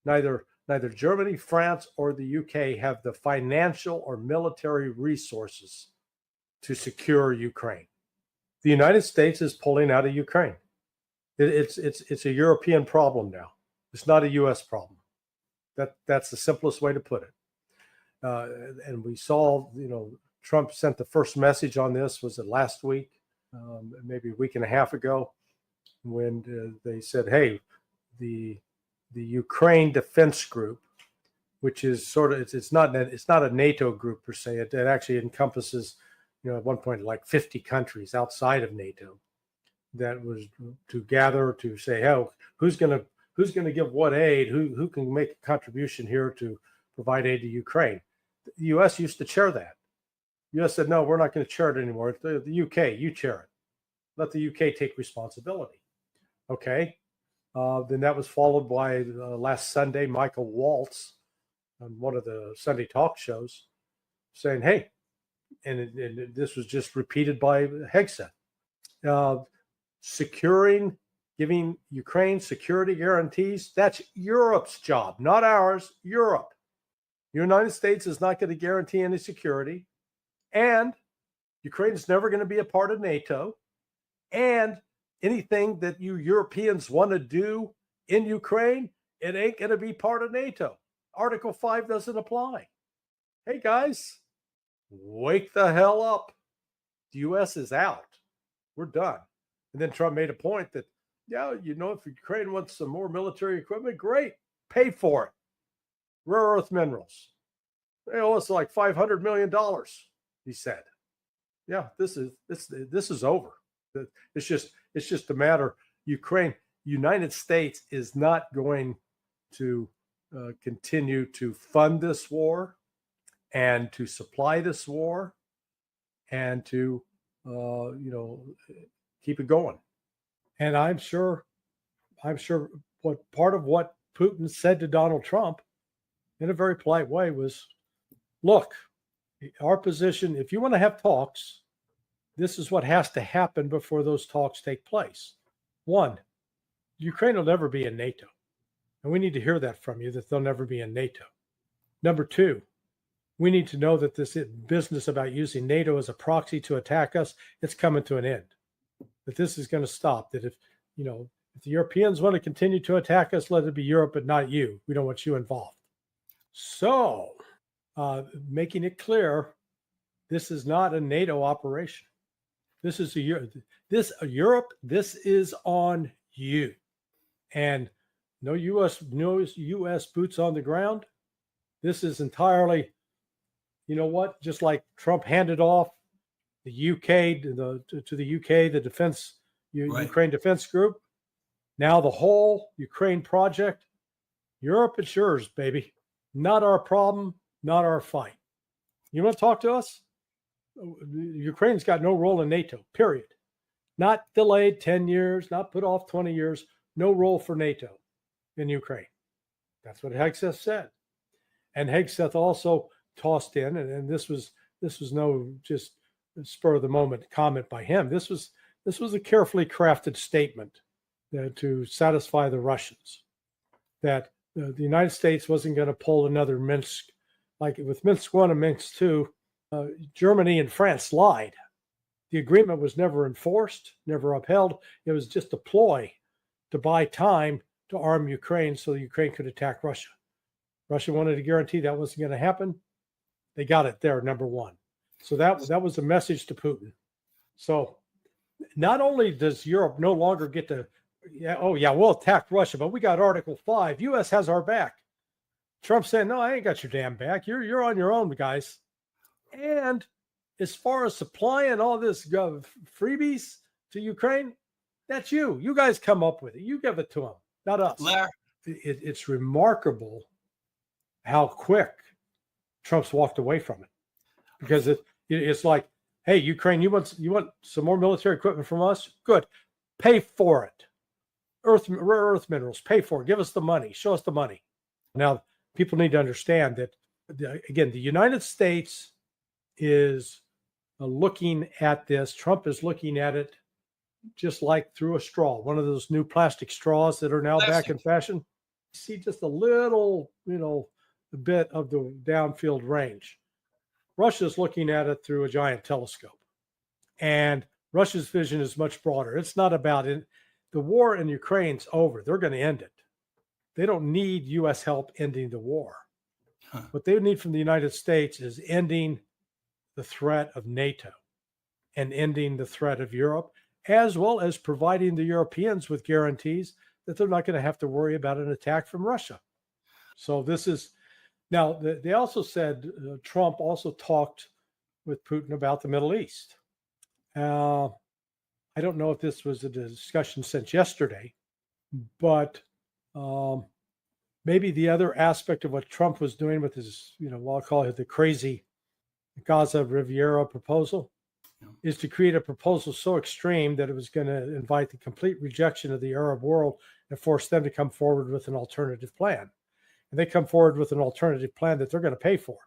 Neither Germany, France, or the UK have the financial or military resources to secure Ukraine. The United States is pulling out of Ukraine. It's a European problem now. It's not a U.S. problem. That's the simplest way to put it. And we saw, Trump sent the first message on this, was it last week, maybe a week and a half ago, when they said, hey, the Ukraine Defense Group, which is sort of, it's not a NATO group per se. It actually encompasses, at one point, like 50 countries outside of NATO, that was to gather to say, hey, who's going to give what aid? Who can make a contribution here to provide aid to Ukraine? The U.S. used to chair that. The U.S. said, no, we're not going to chair it anymore. The UK, you chair it. Let the UK take responsibility. Okay. Then that was followed by last Sunday, Michael Waltz on one of the Sunday talk shows saying, hey, and this was just repeated by Hegseth, giving Ukraine security guarantees. That's Europe's job, not ours, Europe. The United States is not going to guarantee any security. And Ukraine is never going to be a part of NATO. And anything that you Europeans want to do in Ukraine, it ain't going to be part of NATO. Article 5 doesn't apply. Hey, guys, wake the hell up. The U.S. is out. We're done. And then Trump made a point that, if Ukraine wants some more military equipment, great, pay for it. Rare earth minerals. They owe us like $500 million, he said. Yeah, this is over. It's just a matter. United States is not going to continue to fund this war and to supply this war and to keep it going. And I'm sure what part of what Putin said to Donald Trump in a very polite way was, look, our position, if you want to have talks, this is what has to happen before those talks take place. One, Ukraine will never be in NATO. And we need to hear that from you, that they'll never be in NATO. Number two, we need to know that this business about using NATO as a proxy to attack us, it's coming to an end. That this is going to stop. That if the Europeans want to continue to attack us, let it be Europe, but not you. We don't want you involved. So, making it clear, this is not a NATO operation. This is Europe. This is on you, and no U.S. boots on the ground. This is entirely, just like Trump handed off the UK to the UK, the defense, right. Ukraine Defense Group. Now the whole Ukraine project, Europe, it's yours, baby. Not our problem, not our fight. You want to talk to us? Ukraine's got no role in NATO, period. Not delayed 10 years, not put off 20 years, no role for NATO in Ukraine. That's what Hegseth said. And Hegseth also tossed in, and this was no just spur of the moment comment by him. This was a carefully crafted statement to satisfy the Russians that the United States wasn't going to pull another Minsk, like with Minsk 1 and Minsk 2. Germany and France lied. The agreement was never enforced, never upheld. It was just a ploy to buy time to arm Ukraine so Ukraine could attack Russia. Russia wanted to guarantee that wasn't going to happen. They got it there, number one. So that was a message to Putin. So not only does Europe no longer get to, we'll attack Russia, but we got Article 5. U.S. has our back. Trump saying, no, I ain't got your damn back. You're on your own, guys. And as far as supplying all this freebies to Ukraine, that's you. You guys come up with it. You give it to them, not us. It's remarkable how quick Trump's walked away from it, because it's like, hey, Ukraine, you want some more military equipment from us? Good, pay for it. Rare earth minerals, pay for it. Give us the money. Show us the money. Now, people need to understand that again, the United States is looking at this. Trump is looking at it just like through a straw, one of those new plastic straws that are now back in fashion. see just a little, bit of the downfield range. Russia's looking at it through a giant telescope. And Russia's vision is much broader. It's not about it. The war in Ukraine's over. They're going to end it. They don't need U.S. help ending the war. What they need from the United States is ending the threat of NATO and ending the threat of Europe, as well as providing the Europeans with guarantees that they're not going to have to worry about an attack from Russia. So this is now, they also said Trump also talked with Putin about the Middle East. I don't know if this was a discussion since yesterday, but maybe the other aspect of what Trump was doing with his, what I'll call it the crazy Gaza Riviera proposal, is to create a proposal so extreme that it was going to invite the complete rejection of the Arab world and force them to come forward with an alternative plan. And they come forward with an alternative plan that they're going to pay for.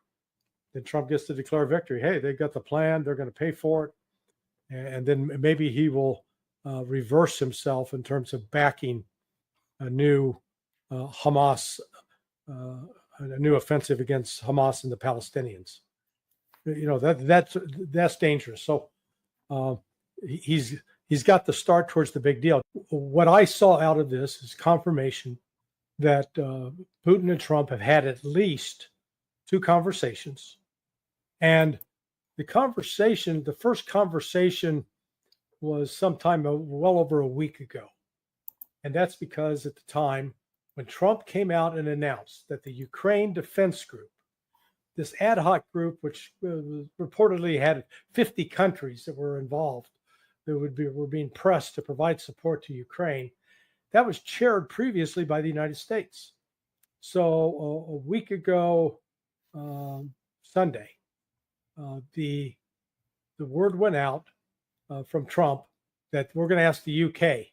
Then Trump gets to declare victory. Hey, they've got the plan. They're going to pay for it. And then maybe he will reverse himself in terms of backing a new Hamas, a new offensive against Hamas and the Palestinians. That's dangerous. So he's got the start towards the big deal. What I saw out of this is confirmation that Putin and Trump have had at least 2 conversations, and the first conversation was sometime well over a week ago, and that's because at the time when Trump came out and announced that the Ukraine Defense Group, this ad hoc group, which reportedly had 50 countries that were involved, that were being pressed to provide support to Ukraine, that was chaired previously by the United States. So a week ago, Sunday, the word went out from Trump that we're going to ask the UK.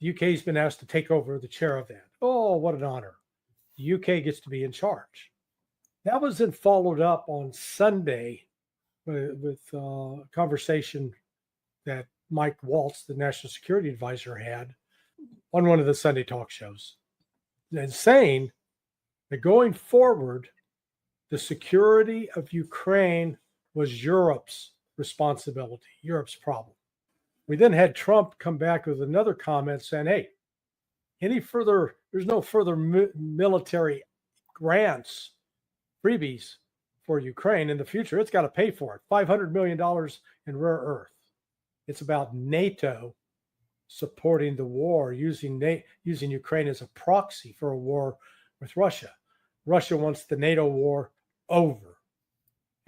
The UK has been asked to take over the chair of that. Oh, what an honor. The UK gets to be in charge. That was then followed up on Sunday with a conversation that Mike Waltz, the National Security Advisor, had on one of the Sunday talk shows, and saying that going forward, the security of Ukraine was Europe's responsibility, Europe's problem. We then had Trump come back with another comment saying, hey, there's no further military grants, freebies for Ukraine in the future. It's got to pay for it. $500 million in rare earth. It's about NATO supporting the war, using Ukraine as a proxy for a war with Russia. Russia wants the NATO war over.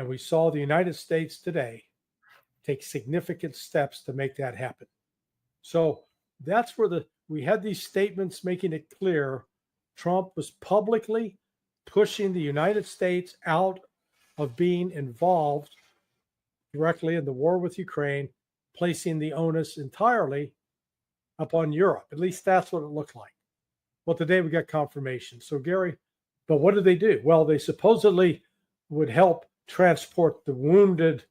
And we saw the United States today take significant steps to make that happen. So that's where we had these statements making it clear Trump was publicly pushing the United States out of being involved directly in the war with Ukraine, placing the onus entirely upon Europe. At least that's what it looked like. Well, today we got confirmation. So, Gary, but what did they do? Well, they supposedly would help transport the wounded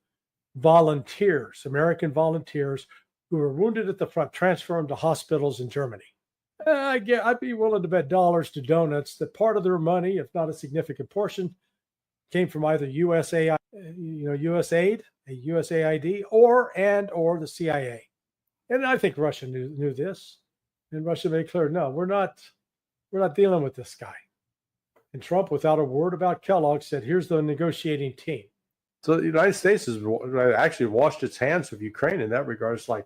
volunteers, American volunteers who were wounded at the front, transfer them to hospitals in Germany. I'd be willing to bet dollars to donuts that part of their money, if not a significant portion, came from either USAID, USAID, or the CIA. And I think Russia knew this, and Russia made clear, no, we're not dealing with this guy. And Trump, without a word about Kellogg, said, here's the negotiating team. So the United States has actually washed its hands of Ukraine in that regard. It's like,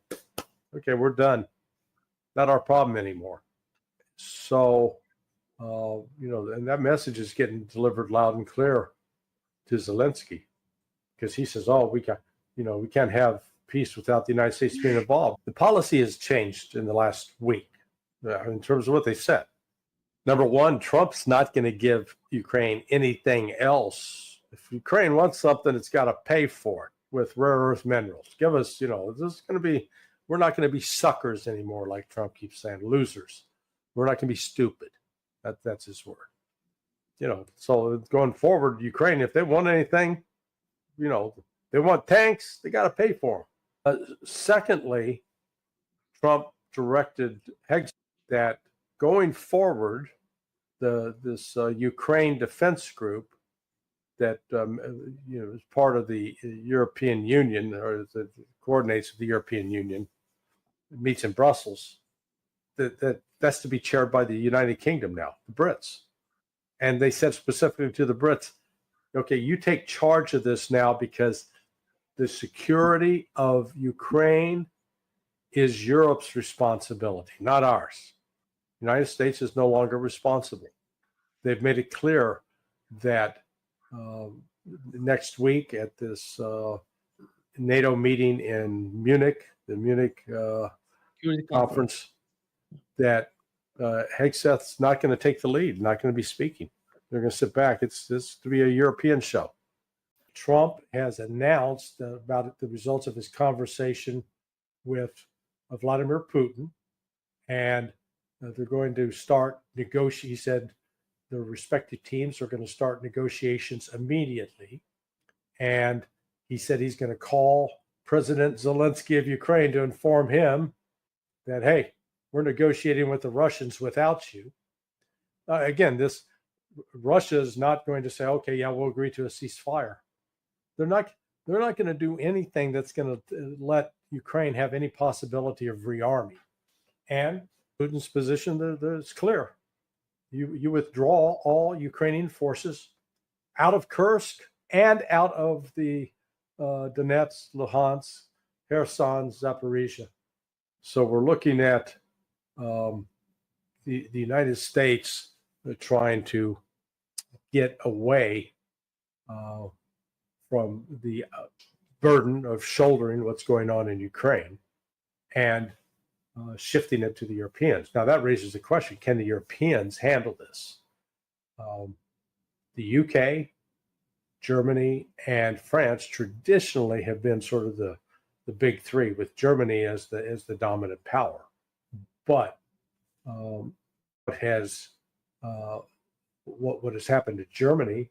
okay, we're done. Not our problem anymore. So, and that message is getting delivered loud and clear to Zelensky, because he says, oh, we can't have peace without the United States being involved. The policy has changed in the last week in terms of what they said. Number one, Trump's not going to give Ukraine anything else. If Ukraine wants something, it's got to pay for it with rare earth minerals. Give us, this is going to be, we're not going to be suckers anymore, like Trump keeps saying, losers. We're not going to be stupid. That's his word. So going forward, Ukraine, if they want anything, they want tanks, they got to pay for them. Secondly, Trump directed Heggs that going forward, this Ukraine defense group that is part of the European Union, or the coordinates of the European Union, meets in Brussels. That's to be chaired by the United Kingdom now, the Brits. And they said specifically to the Brits, okay, you take charge of this now, because the security of Ukraine is Europe's responsibility, not ours. The United States is no longer responsible. They've made it clear that next week at this NATO meeting in Munich, the Munich conference, that Hegseth's not going to take the lead, not going to be speaking. They're going to sit back. It's to be a European show. Trump has announced about the results of his conversation with Vladimir Putin, and they're going to start negotiating. He said the respective teams are going to start negotiations immediately. And he said he's going to call President Zelensky of Ukraine to inform him that, hey, we're negotiating with the Russians without you. Again, Russia is not going to say, okay, yeah, we'll agree to a ceasefire. They're not going to do anything that's going to let Ukraine have any possibility of rearming. And Putin's position is clear. You withdraw all Ukrainian forces out of Kursk and out of the Donetsk, Luhansk, Kherson, Zaporizhia. So we're looking at the United States trying to get away from the burden of shouldering what's going on in Ukraine and shifting it to the Europeans. Now that raises the question, can the Europeans handle this? The UK, Germany, and France traditionally have been sort of the big three, with Germany as the dominant power. But what has happened to Germany,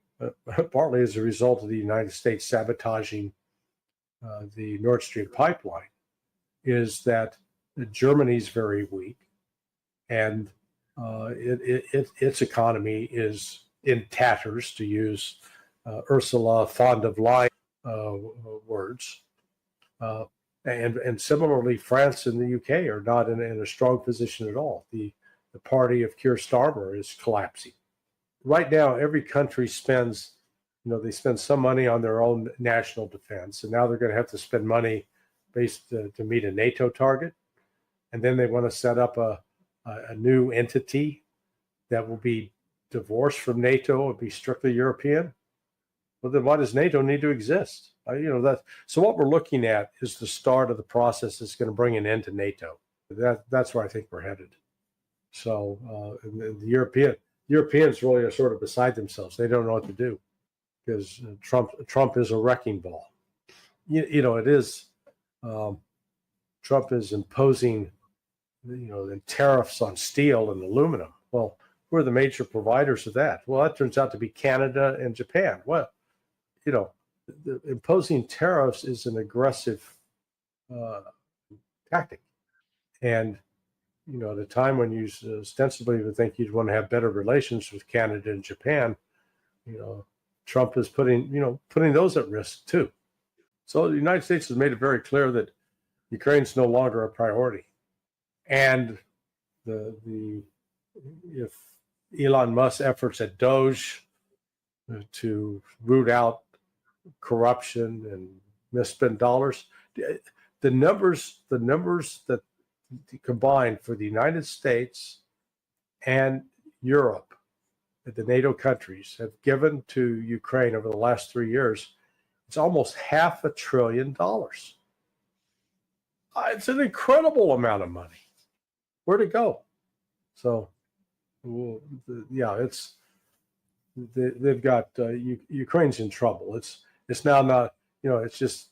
partly as a result of the United States sabotaging the Nord Stream pipeline, is that Germany's very weak, and its economy is in tatters, to use Ursula von der Leyen words. And similarly, France and the UK are not in a strong position at all. The party of Keir Starmer is collapsing. Right now, every country spends some money on their own national defense, and now they're going to have to spend money to meet a NATO target. And then they want to set up a new entity that will be divorced from NATO and be strictly European. Well, then why does NATO need to exist? So what we're looking at is the start of the process that's going to bring an end to NATO. That's where I think we're headed. So the Europeans really are sort of beside themselves. They don't know what to do, because Trump is a wrecking ball. It is. Trump is imposing, the tariffs on steel and aluminum. Well, who are the major providers of that? Well, that turns out to be Canada and Japan. Well, imposing tariffs is an aggressive tactic. And, at a time when you ostensibly would think you'd want to have better relations with Canada and Japan, Trump is putting those at risk too. So the United States has made it very clear that Ukraine's no longer a priority. And if Elon Musk's efforts at Doge to root out corruption and misspent dollars, the numbers that combined for the United States and Europe, the NATO countries, have given to Ukraine over the last 3 years, it's almost $500 billion. It's an incredible amount of money. Where'd it go? So, they've got Ukraine's in trouble. It's now not, it's just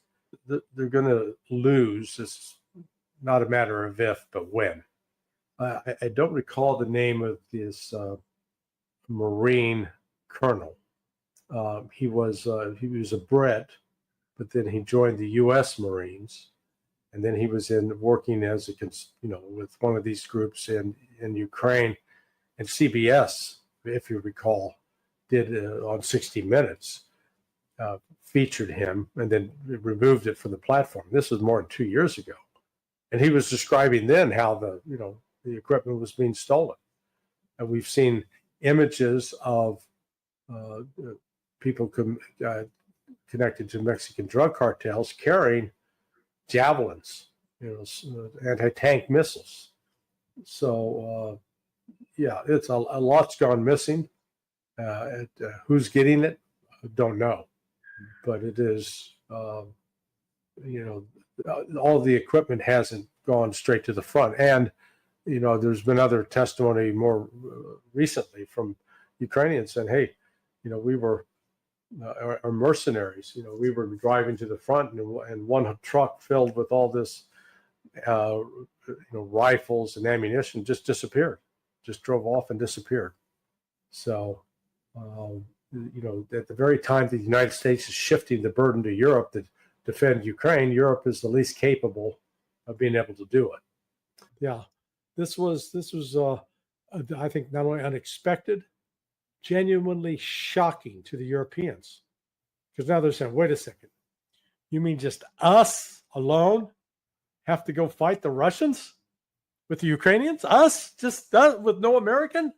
they're going to lose. It's not a matter of if, but when. I don't recall the name of this Marine colonel. He was a Brit, but then he joined the U.S. Marines, and then he was working with one of these groups in Ukraine. And CBS if you recall, did on 60 Minutes, featured him and then removed it from the platform. This was more than 2 years ago. And he was describing then how the equipment was being stolen. And we've seen images of people connected to Mexican drug cartels carrying javelins, anti-tank missiles. So, it's a lot's gone missing. Who's getting it? I don't know. But it is, all the equipment hasn't gone straight to the front. And, there's been other testimony more recently from Ukrainians saying, hey, we were our mercenaries. We were driving to the front and one truck filled with all this, rifles and ammunition just disappeared, just drove off and disappeared. So, at the very time the United States is shifting the burden to Europe to defend Ukraine, Europe is the least capable of being able to do it. Yeah, this was I think not only unexpected, genuinely shocking to the Europeans, because now they're saying, wait a second, you mean just us alone have to go fight the Russians with the Ukrainians? Us? Just us, with no American?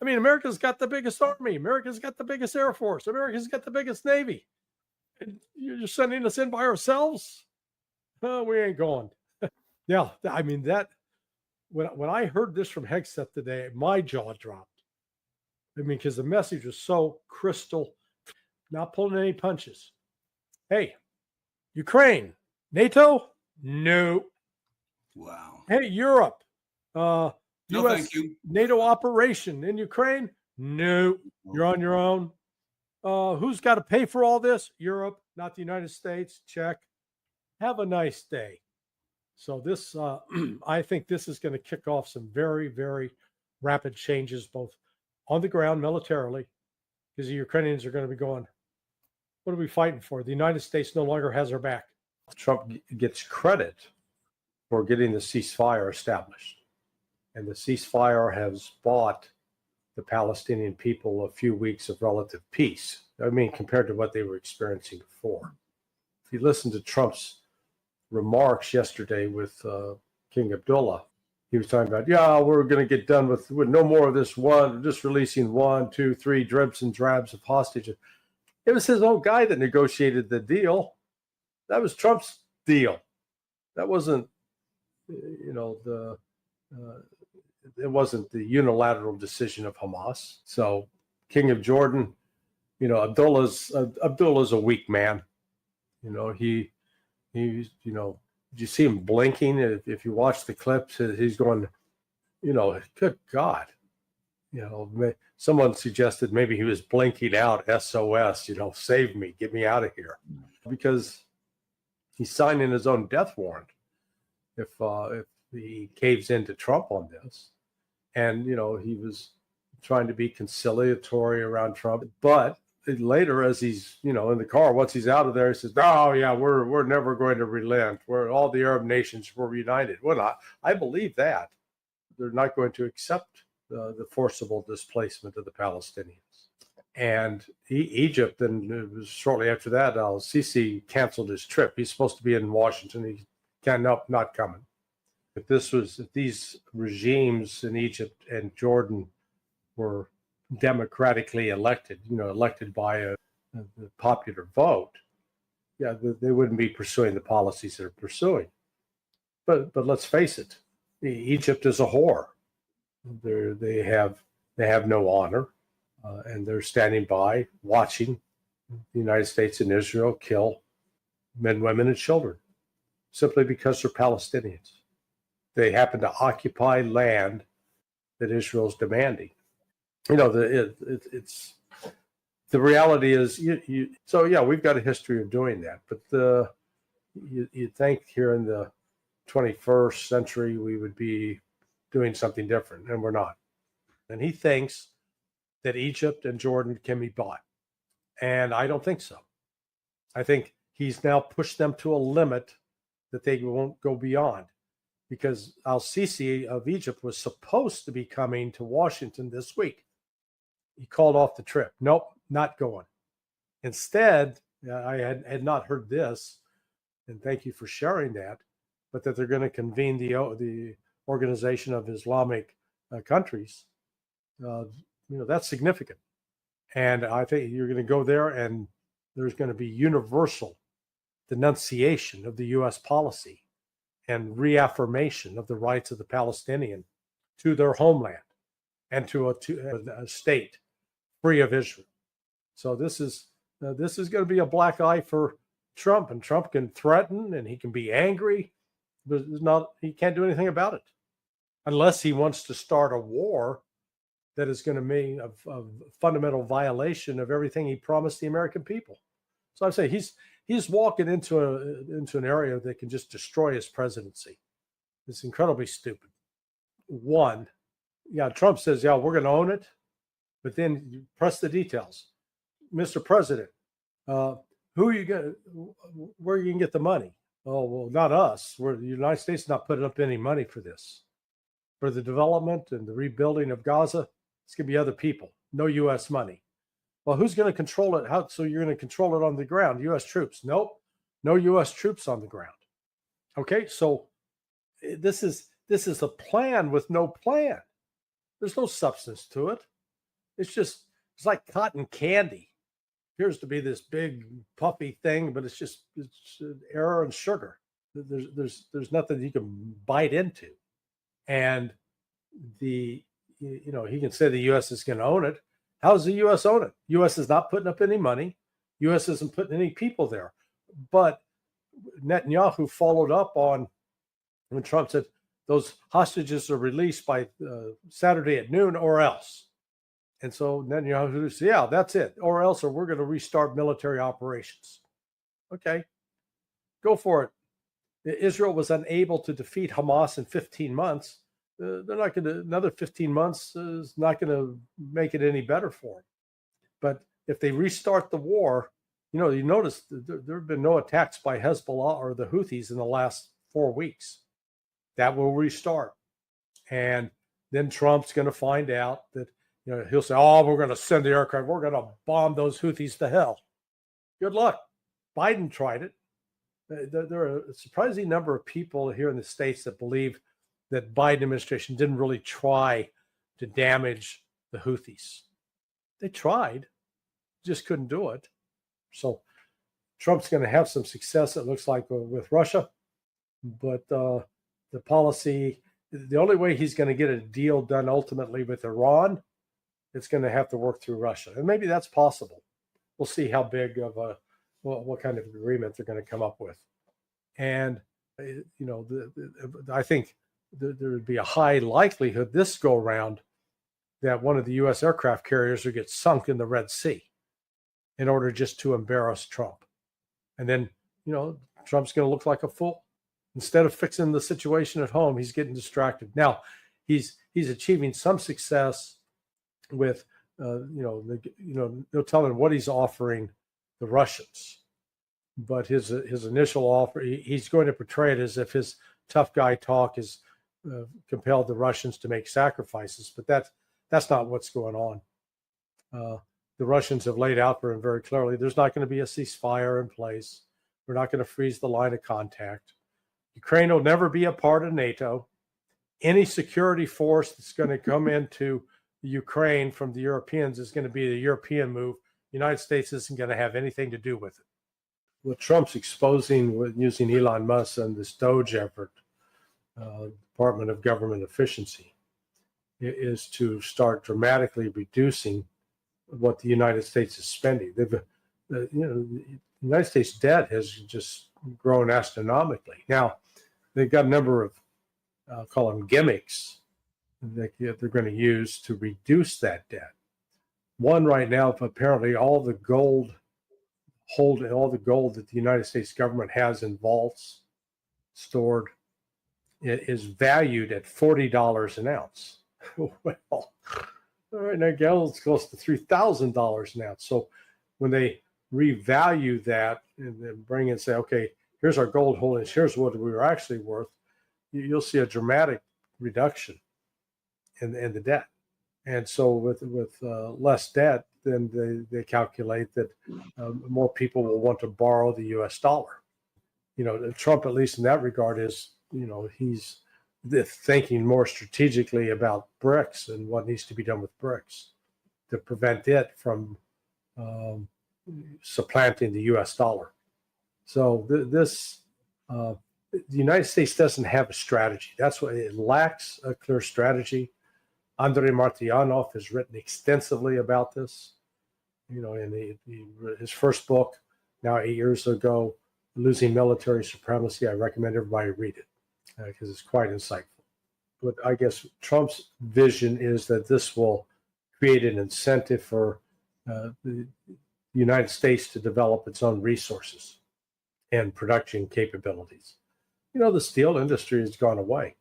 I mean, America's got the biggest army. America's got the biggest Air Force. America's got the biggest Navy. And you're sending us in by ourselves? We ain't going. Yeah, I mean, that when I heard this from Hegseth today, my jaw dropped. I mean, because the message was so crystal, not pulling any punches. Hey, Ukraine, NATO? No. Wow. Hey, Europe, No, US thank you. NATO operation in Ukraine? No. You're on your own. Who's got to pay for all this? Europe, not the United States. Check. Have a nice day. So this, I think this is going to kick off some very, very rapid changes, both on the ground militarily, because the Ukrainians are going to be going, what are we fighting for? The United States no longer has our back. Trump gets credit for getting the ceasefire established. And the ceasefire has bought the Palestinian people a few weeks of relative peace. I mean, compared to what they were experiencing before. If you listen to Trump's remarks yesterday with King Abdullah, he was talking about, we're going to get done with no more of this just releasing 1, 2, 3 dribs and drabs of hostages. It was his own guy that negotiated the deal. That was Trump's deal. That wasn't, it wasn't the unilateral decision of Hamas. So King of Jordan, Abdullah's a weak man. He's, did you see him blinking? If you watch the clips, he's going, good God. Someone suggested maybe he was blinking out SOS, save me, get me out of here. Because he's signing his own death warrant if he caves into Trump on this. And, he was trying to be conciliatory around Trump. But later, as he's, in the car, once he's out of there, he says, we're never going to relent. All the Arab nations were united. Well, I believe that. They're not going to accept the forcible displacement of the Palestinians. And Egypt, and it was shortly after that, Sisi canceled his trip. He's supposed to be in Washington. He not coming. If these regimes in Egypt and Jordan were democratically elected, elected by a popular vote, they wouldn't be pursuing the policies they're pursuing. But let's face it, Egypt is a whore. They have no honor, and they're standing by watching the United States and Israel kill men, women, and children simply because they're Palestinians. They happen to occupy land that Israel's demanding. It's the reality is we've got a history of doing that, but you'd think here in the 21st century we would be doing something different, and we're not. And he thinks that Egypt and Jordan can be bought, and I don't think so. I think he's now pushed them to a limit that they won't go beyond, because al-Sisi of Egypt was supposed to be coming to Washington this week. he called off the trip. Nope, not going. Instead, I had not heard this, and thank you for sharing that, but that they're going to convene the Organization of Islamic Countries. That's significant. And I think you're going to go there, and there's going to be universal denunciation of the U.S. policy and reaffirmation of the rights of the Palestinian to their homeland and to a state free of Israel. So this is going to be a black eye for Trump, and Trump can threaten and he can be angry, but he can't do anything about it unless he wants to start a war that is going to mean a fundamental violation of everything he promised the American people. So I say he's walking into an area that can just destroy his presidency. It's incredibly stupid. One, Trump says, we're going to own it, but then you press the details. Mr. President, who are you going? Where are you going to get the money? Oh, well, not us. The United States is not putting up any money for this. For the development and the rebuilding of Gaza, it's going to be other people. No U.S. money. Well, who's going to control it? How? So you're going to control it on the ground? U.S. troops? Nope. No U.S. troops on the ground. Okay, so this is a plan with no plan. There's no substance to it. It's like cotton candy. Appears to be this big puffy thing, but it's air and sugar. There's nothing you can bite into. And he can say the U.S. is going to own it. How does the U.S. own it? U.S. is not putting up any money. U.S. isn't putting any people there. But Netanyahu followed up on when Trump said those hostages are released by Saturday at noon or else. And so Netanyahu said, that's it. Or else, or we're going to restart military operations. Okay, go for it. Israel was unable to defeat Hamas in 15 months. They're not going to, another 15 months is not going to make it any better for them. But if they restart the war, you notice there have been no attacks by Hezbollah or the Houthis in the last 4 weeks. That will restart. And then Trump's going to find out that, he'll say, we're going to send the aircraft. We're going to bomb those Houthis to hell. Good luck. Biden tried it. There are a surprising number of people here in the States that believe that Biden administration didn't really try to damage the Houthis. They tried, just couldn't do it. So Trump's going to have some success, it looks like, with Russia. But the policy, the only way he's going to get a deal done ultimately with Iran, it's going to have to work through Russia. And maybe that's possible. We'll see how big of what kind of agreement they're going to come up with. And, I think there would be a high likelihood this go around that one of the U.S. aircraft carriers would get sunk in the Red Sea in order just to embarrass Trump. And then, Trump's going to look like a fool. Instead of fixing the situation at home, he's getting distracted. Now, he's achieving some success with, no telling what he's offering the Russians. But his initial offer, he's going to portray it as if his tough guy talk has compelled the Russians to make sacrifices. But that's not what's going on. The Russians have laid out for him very clearly. There's not going to be a ceasefire in place. We're not going to freeze the line of contact. Ukraine will never be a part of NATO. Any security force that's going to come into the Ukraine from the Europeans is going to be the European move. The United States isn't going to have anything to do with it. What Trump's exposing with using Elon Musk and this Doge effort, Department of Government Efficiency, is to start dramatically reducing what the United States is spending. The United States debt has just grown astronomically. Now, they've got a number of, I'll call them gimmicks, that they're going to use to reduce that debt. One right now, apparently all the gold that the United States government has in vaults stored is valued at $40 an ounce. Well, all right, now gold's close to $3,000 an ounce. So when they revalue that and then bring and say, okay, here's our gold holdings, here's what we were actually worth, you'll see a dramatic reduction in the debt. And so with less debt, then they calculate that more people will want to borrow the U.S. dollar. Trump, at least in that regard, is, he's thinking more strategically about BRICS and what needs to be done with BRICS to prevent it from supplanting the U.S. dollar. So the United States doesn't have a strategy. That's why it lacks a clear strategy. Andrei Martyanov has written extensively about this. In his first book, now 8 years ago, Losing Military Supremacy. I recommend everybody read it because it's quite insightful. But I guess Trump's vision is that this will create an incentive for the United States to develop its own resources and production capabilities. The steel industry has gone away.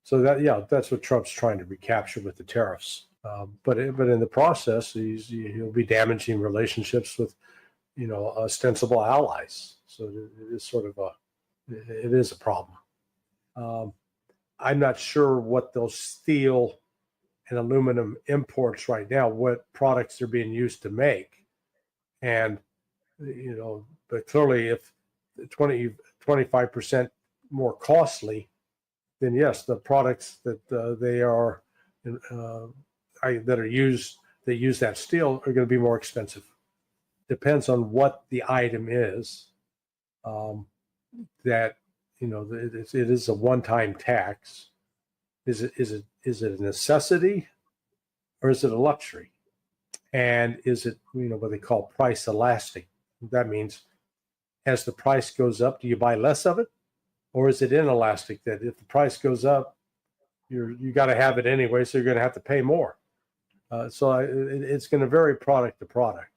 So that's what Trump's trying to recapture with the tariffs. But in the process, he'll be damaging relationships with, ostensible allies. So it is sort of it is a problem. I'm not sure what those steel and aluminum imports right now, what products are being used to make. And, but clearly if 25% more costly, then yes, the products that that use that steel are going to be more expensive. Depends on what the item is. That it is a one-time tax. Is it a necessity, or is it a luxury? And is it what they call price elastic? That means as the price goes up, do you buy less of it? Or is it inelastic that if the price goes up, you got to have it anyway, so you're going to have to pay more? So it's going to vary product to product.